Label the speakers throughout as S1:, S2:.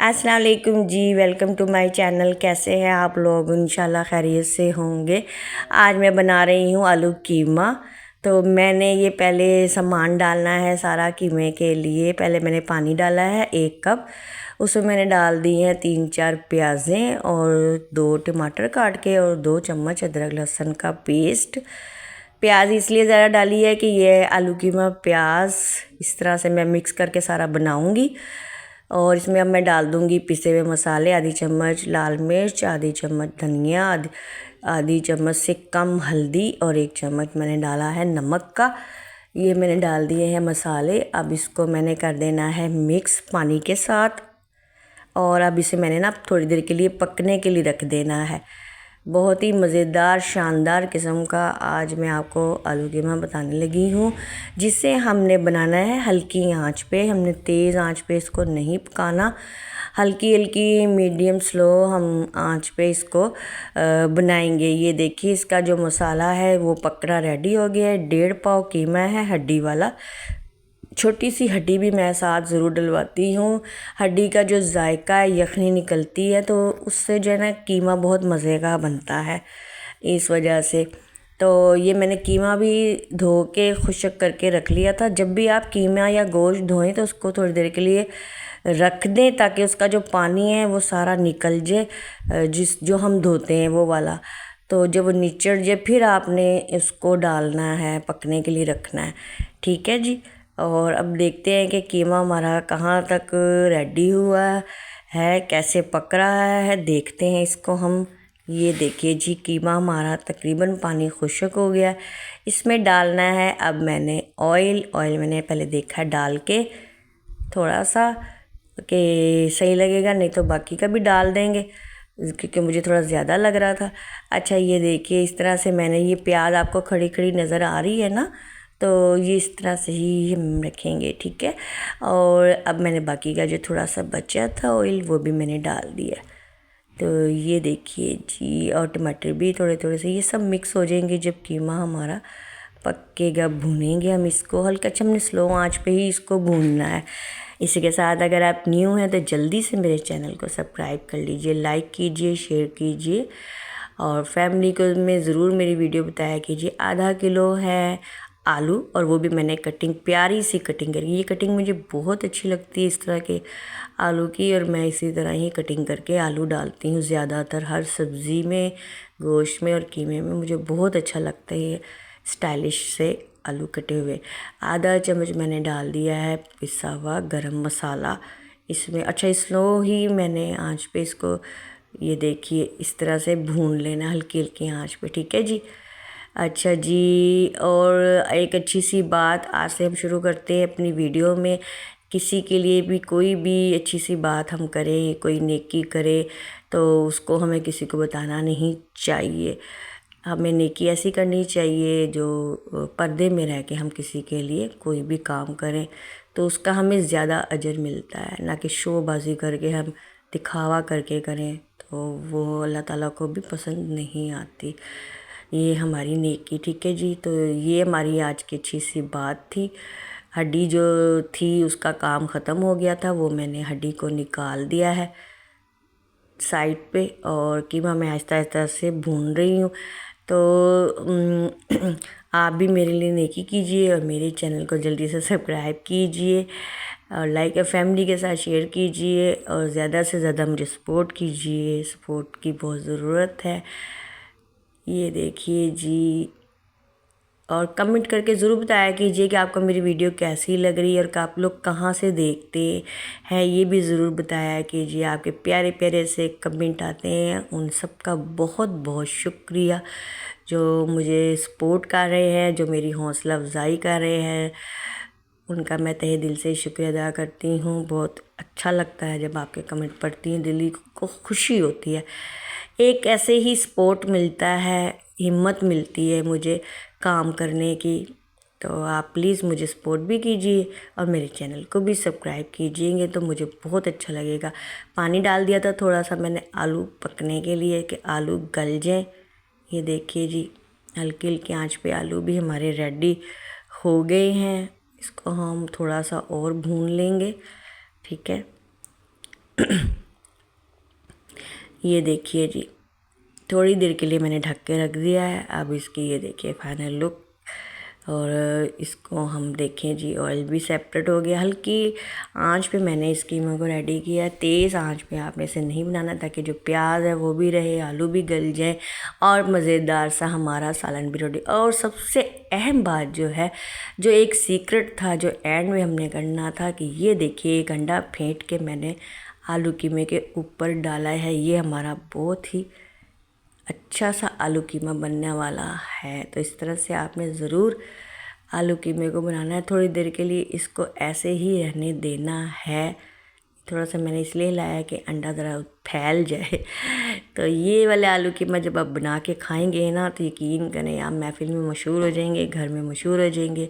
S1: अस्सलाम वालेकुम जी, welcome to my channel. कैसे हैं आप लोग? इंशाल्लाह खैरियत से होंगे। आज मैं बना रही हूँ आलू कीमा। तो मैंने ये पहले सामान डालना है सारा कीमे के लिए। पहले मैंने पानी डाला है 1 कप, उसमें मैंने डाल दी हैं 3-4 प्याज़ें और 2 टमाटर काट के और 2 चम्मच अदरक लहसुन का पेस्ट। प्याज इसलिए ज़्यादा डाली है कि ये आलू कीमा प्याज इस तरह से मैं मिक्स करके सारा बनाऊँगी। और इसमें अब मैं डाल दूँगी पिसे हुए मसाले, आधी चम्मच लाल मिर्च, आधी चम्मच धनिया, आधी चम्मच से कम हल्दी और 1 चम्मच मैंने डाला है नमक का। ये मैंने डाल दिए हैं मसाले। अब इसको मैंने कर देना है मिक्स पानी के साथ। और अब इसे मैंने ना थोड़ी देर के लिए पकने के लिए रख देना है। बहुत ही मज़ेदार शानदार किस्म का आज मैं आपको आलू कीमा बताने लगी हूँ, जिसे हमने बनाना है हल्की आंच पे। हमने तेज़ आंच पे इसको नहीं पकाना, हल्की हल्की मीडियम स्लो हम आंच पे इसको बनाएंगे। ये देखिए इसका जो मसाला है वो पकना रेडी हो गया है। 1.5 पाव कीमा है हड्डी वाला। छोटी सी हड्डी भी मैं साथ ज़रूर डलवाती हूँ। हड्डी का जो जायका है, यखनी निकलती है, तो उससे जो है ना कीमा बहुत मज़े का बनता है इस वजह से। तो ये मैंने कीमा भी धो के खुश्क करके रख लिया था। जब भी आप कीमा या गोश्त धोएं तो उसको थोड़ी देर के लिए रख दें ताकि उसका जो पानी है वो सारा निकल जाए, जो हम धोते हैं वो वाला। तो जब वो निचड़ जाए फिर आपने इसको डालना है, पकने के लिए रखना है। ठीक है जी। और अब देखते हैं कि कीमा हमारा कहाँ तक रेडी हुआ है, कैसे पक रहा है, देखते हैं इसको हम। ये देखिए जी, कीमा हमारा तकरीबन पानी खुश्क हो गया। इसमें डालना है अब मैंने ऑयल मैंने पहले देखा डाल के थोड़ा सा कि सही लगेगा, नहीं तो बाकी का भी डाल देंगे क्योंकि मुझे थोड़ा ज़्यादा लग रहा था। अच्छा ये देखिए इस तरह से मैंने ये प्याज आपको खड़ी खड़ी नज़र आ रही है ना, तो ये इस तरह से ही हम रखेंगे। ठीक है। और अब मैंने बाकी का जो थोड़ा सा बचा था ऑयल वो भी मैंने डाल दिया। तो ये देखिए जी, और टमाटर भी थोड़े थोड़े से ये सब मिक्स हो जाएंगे जब कीमा हमारा पकेगा। भूनेंगे हम इसको हल्का, अच्छा हमने स्लो आंच पे ही इसको भूनना है। इसी के साथ अगर आप न्यू हैं तो जल्दी से मेरे चैनल को सब्सक्राइब कर लीजिए, लाइक कीजिए, शेयर कीजिए और फैमिली को में ज़रूर मेरी वीडियो बताया कीजिए। आधा किलो है आलू और वो भी मैंने कटिंग, प्यारी सी कटिंग करी। ये कटिंग मुझे बहुत अच्छी लगती है इस तरह के आलू की, और मैं इसी तरह ही कटिंग करके आलू डालती हूँ ज़्यादातर हर सब्ज़ी में, गोश्त में और कीमे में। मुझे बहुत अच्छा लगता है ये स्टाइलिश से आलू कटे हुए। आधा चम्मच मैंने डाल दिया है पिसा हुआ गरम मसाला इसमें। अच्छा स्लो ही मैंने आंच पे इसको, ये देखिए इस तरह से भून लेना हल्की हल्की आंच पे। ठीक है जी। अच्छा जी, और एक अच्छी सी बात आज से हम शुरू करते हैं अपनी वीडियो में। किसी के लिए भी कोई भी अच्छी सी बात हम करें, कोई नेकी करे, तो उसको हमें किसी को बताना नहीं चाहिए। हमें नेकी ऐसी करनी चाहिए जो पर्दे में रह के हम किसी के लिए कोई भी काम करें तो उसका हमें ज़्यादा अजर मिलता है, ना कि शोबाजी करके हम दिखावा करके करें तो वो अल्लाह ताला को भी पसंद नहीं आती। ये हमारी नेकी। ठीक है जी। तो ये हमारी आज की अच्छी सी बात थी। हड्डी जो थी उसका काम ख़त्म हो गया था, वो मैंने हड्डी को निकाल दिया है साइड पे, और कीमा मैं आहिस्ता आहिस्ता से भून रही हूँ। तो आप भी मेरे लिए नेकी कीजिए और मेरे चैनल को जल्दी से सब्सक्राइब कीजिए और लाइक और फैमिली के साथ शेयर कीजिए और ज़्यादा से ज़्यादा मुझे सपोर्ट कीजिए। सपोर्ट की बहुत ज़रूरत है। ये देखिए जी, और कमेंट करके ज़रूर बताया कीजिए कि आपको मेरी वीडियो कैसी लग रही है और कि आप लोग कहाँ से देखते हैं, ये भी ज़रूर बताया कीजिए। आपके प्यारे प्यारे से कमेंट आते हैं, उन सब का बहुत बहुत शुक्रिया जो मुझे सपोर्ट कर रहे हैं, जो मेरी हौसला अफजाई कर रहे हैं। उनका मैं तहे दिल से शुक्रिया अदा करती हूँ। बहुत अच्छा लगता है जब आपके कमेंट पढ़ती हैं, दिल को खुशी होती है। एक ऐसे ही सपोर्ट मिलता है हिम्मत मिलती है मुझे काम करने की। तो आप प्लीज़ मुझे सपोर्ट भी कीजिए और मेरे चैनल को भी सब्सक्राइब कीजिएंगे तो मुझे बहुत अच्छा लगेगा। पानी डाल दिया था थोड़ा सा मैंने आलू पकने के लिए कि आलू गल जाएं। ये देखिए जी, हल्की हल्की आंच पे आलू भी हमारे रेडी हो गए हैं। इसको हम थोड़ा सा और भून लेंगे, ठीक है। ये देखिए जी, थोड़ी देर के लिए मैंने ढक के रख दिया है। अब इसकी ये देखिए फाइनल लुक। और इसको हम देखें जी, ऑयल भी सेपरेट हो गया। हल्की आंच पे मैंने इस कीमा को रेडी किया है। तेज़ आंच पे आपने इसे नहीं बनाना, ताकि जो प्याज है वो भी रहे, आलू भी गल जाए और मज़ेदार सा हमारा सालन भी रेडी। और सबसे अहम बात जो है, जो एक सीक्रेट था जो एंड में हमने करना था, कि ये देखिए एक अंडा फेंट के मैंने आलू कीमे के ऊपर डाला है। ये हमारा बहुत ही अच्छा सा आलू कीमा बनने वाला है। तो इस तरह से आपने ज़रूर आलू कीमे को बनाना है। थोड़ी देर के लिए इसको ऐसे ही रहने देना है। थोड़ा सा मैंने इसलिए हिलाया कि अंडा ज़रा फैल जाए। तो ये वाले आलू कीमा जब आप बना के खाएंगे ना, तो यकीन करें आप महफिल में मशहूर हो जाएंगे, घर में मशहूर हो जाएंगे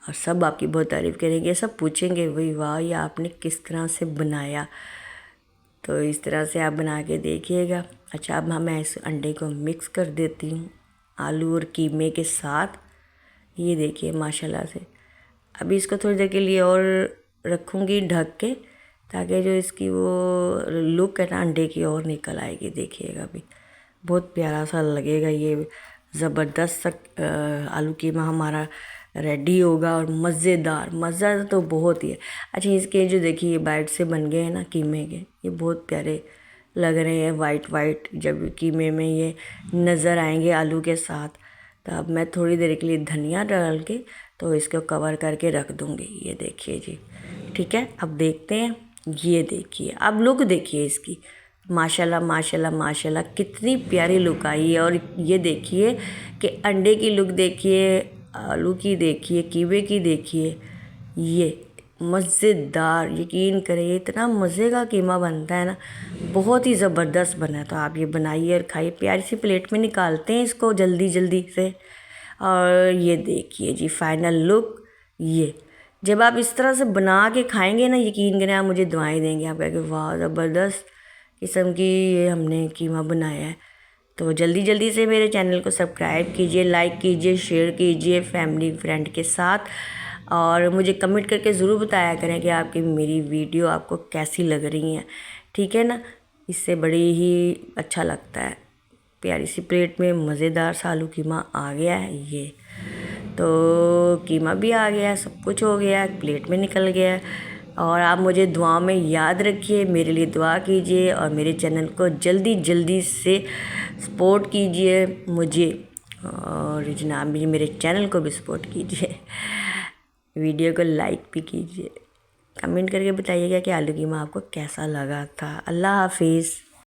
S1: और सब आपकी बहुत तारीफ़ करेंगे। सब पूछेंगे भाई वाह, ये आपने किस तरह से बनाया। तो इस तरह से आप बना के देखिएगा। अच्छा, अब मैं इस अंडे को मिक्स कर देती हूँ आलू और कीमे के साथ। ये देखिए माशाल्लाह से। अभी इसको थोड़ी देर के लिए और रखूँगी ढक के, ताकि जो इसकी वो लुक है ना अंडे की और निकल आएगी। देखिएगा अभी बहुत प्यारा सा लगेगा। ये ज़बरदस्त आलू कीमा हमारा रेडी होगा और मज़ेदार, मज़ा तो बहुत ही है। अच्छा, इसके जो देखिए ये बाइट से बन गए हैं ना कीमे के, ये बहुत प्यारे लग रहे हैं वाइट वाइट। जब कीमे में ये नज़र आएंगे आलू के साथ, तो अब मैं थोड़ी देर के लिए धनिया डाल के तो इसको कवर करके रख दूँगी। ये देखिए जी, ठीक है। अब देखते हैं। ये देखिए, अब लुक देखिए इसकी, माशाल्लाह माशाल्लाह माशाल्लाह कितनी प्यारी लुक आई है। और ये देखिए कि अंडे की लुक देखिए, आलू की देखिए, कीवे की देखिए। ये मज़ेदार, यकीन करिए इतना मज़े का कीमा बनता है ना, बहुत ही ज़बरदस्त बना है। तो आप ये बनाइए और खाइए। प्यारी सी प्लेट में निकालते हैं इसको जल्दी जल्दी से। और ये देखिए जी फाइनल लुक। ये जब आप इस तरह से बना के खाएंगे ना, यकीन करें आप मुझे दुआएं देंगे। आप कहेंगे वाह ज़बरदस्त किस्म की ये हमने कीमा बनाया है। तो जल्दी जल्दी से मेरे चैनल को सब्सक्राइब कीजिए, लाइक कीजिए, शेयर कीजिए फैमिली फ्रेंड के साथ। और मुझे कमेंट करके ज़रूर बताया करें कि आपकी मेरी वीडियो आपको कैसी लग रही हैं, ठीक है ना। इससे बड़ी ही अच्छा लगता है। प्यारी सी प्लेट में मज़ेदार सा आलू कीमा आ गया है। ये तो कीमा भी आ गया है, सब कुछ हो गया है, प्लेट में निकल गया है। और आप मुझे दुआ में याद रखिए, मेरे लिए दुआ कीजिए और मेरे चैनल को जल्दी जल्दी से सपोर्ट कीजिए मुझे। और जनाब मेरे चैनल को भी सपोर्ट कीजिए। वीडियो को लाइक भी कीजिए। कमेंट करके बताइएगा कि आलू कीमा आपको कैसा लगा था। अल्लाह हाफिज़।